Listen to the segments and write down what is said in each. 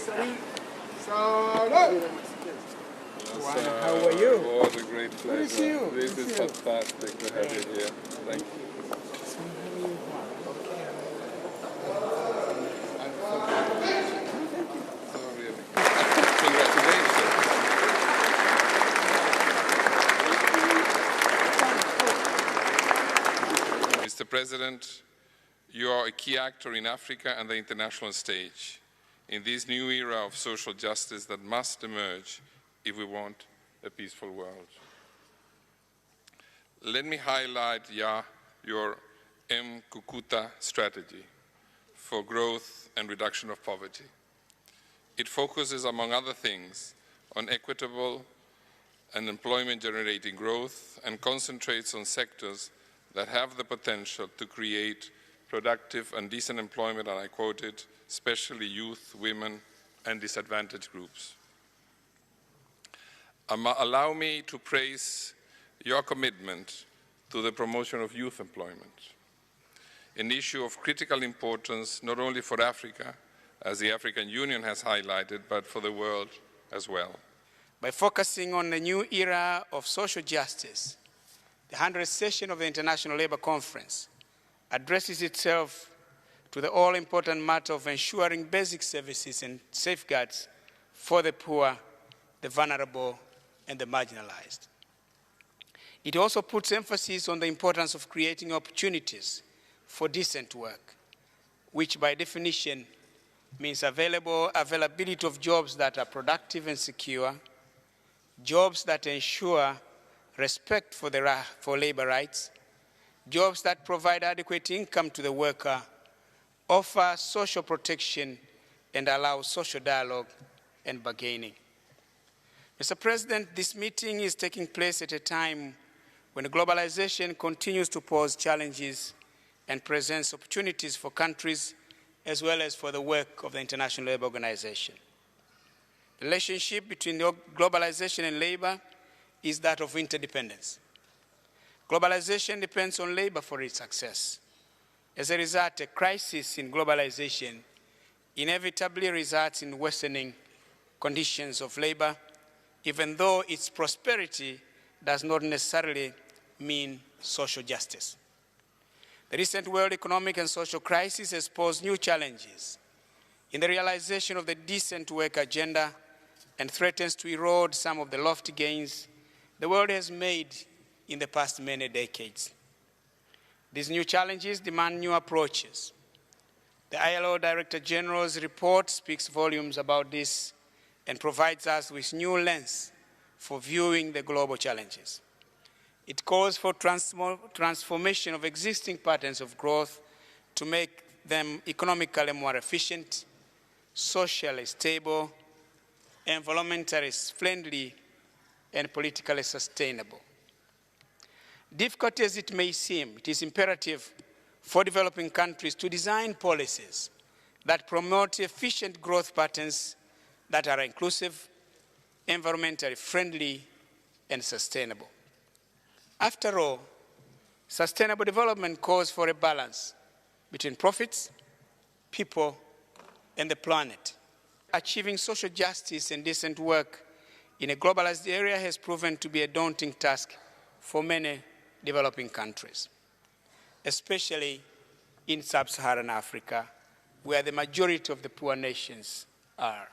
How are you? What a great pleasure. Good to see you. This is fantastic to have you here. Thank you. So really. Congratulations. Mr. President, you are a key actor in Africa and the international stage in this new era of social justice that must emerge if we want a peaceful world. Let me highlight your Mkukuta strategy for growth and reduction of poverty. It focuses, among other things, on equitable and employment-generating growth and concentrates on sectors that have the potential to create productive and decent employment, and I quote it, especially youth, women, and disadvantaged groups. Allow me to praise your commitment to the promotion of youth employment, an issue of critical importance not only for Africa, as the African Union has highlighted, but for the world as well. By focusing on the new era of social justice, the 100th session of the International Labour Conference addresses itself to the all-important matter of ensuring basic services and safeguards for the poor, the vulnerable, and the marginalized. It also puts emphasis on the importance of creating opportunities for decent work, which by definition means availability of jobs that are productive and secure, jobs that ensure respect for labor rights, jobs that provide adequate income to the worker, offer social protection, and allow social dialogue and bargaining. Mr. President, this meeting is taking place at a time when globalization continues to pose challenges and presents opportunities for countries as well as for the work of the International Labour Organization. The relationship between globalization and labor is that of interdependence. Globalization depends on labor for its success. As a result, a crisis in globalization inevitably results in worsening conditions of labor, even though its prosperity does not necessarily mean social justice. The recent world economic and social crisis has posed new challenges in the realization of the decent work agenda and threatens to erode some of the lofty gains the world has made in the past many decades. These new challenges demand new approaches. The ILO Director General's report speaks volumes about this and provides us with new lens for viewing the global challenges. It calls for transformation of existing patterns of growth to make them economically more efficient, socially stable, environmentally friendly, and politically sustainable. Difficult as it may seem, it is imperative for developing countries to design policies that promote efficient growth patterns that are inclusive, environmentally friendly, and sustainable. After all, sustainable development calls for a balance between profits, people, and the planet. Achieving social justice and decent work in a globalized area has proven to be a daunting task for many developing countries, especially in sub-Saharan Africa, where the majority of the poor nations are.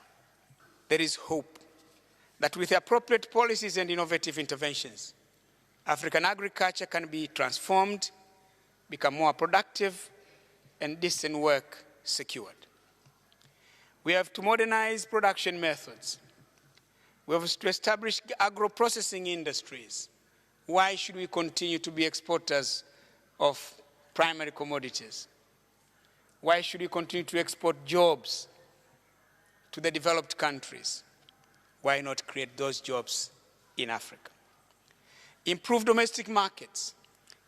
There is hope that with appropriate policies and innovative interventions, African agriculture can be transformed, become more productive, and decent work secured. We have to modernize production methods. We have to establish agro-processing industries. Why should we continue to be exporters of primary commodities? Why should we continue to export jobs to the developed countries? Why not create those jobs in Africa? Improve domestic markets,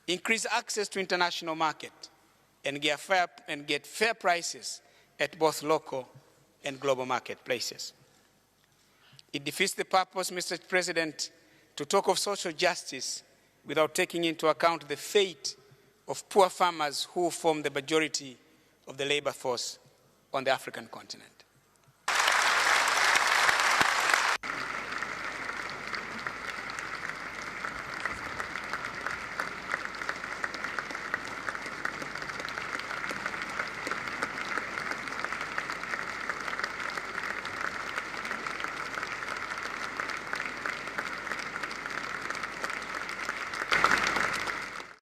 increase access to international market, and get fair prices at both local and global marketplaces. It defeats the purpose, Mr. President, to talk of social justice without taking into account the fate of poor farmers who form the majority of the labor force on the African continent.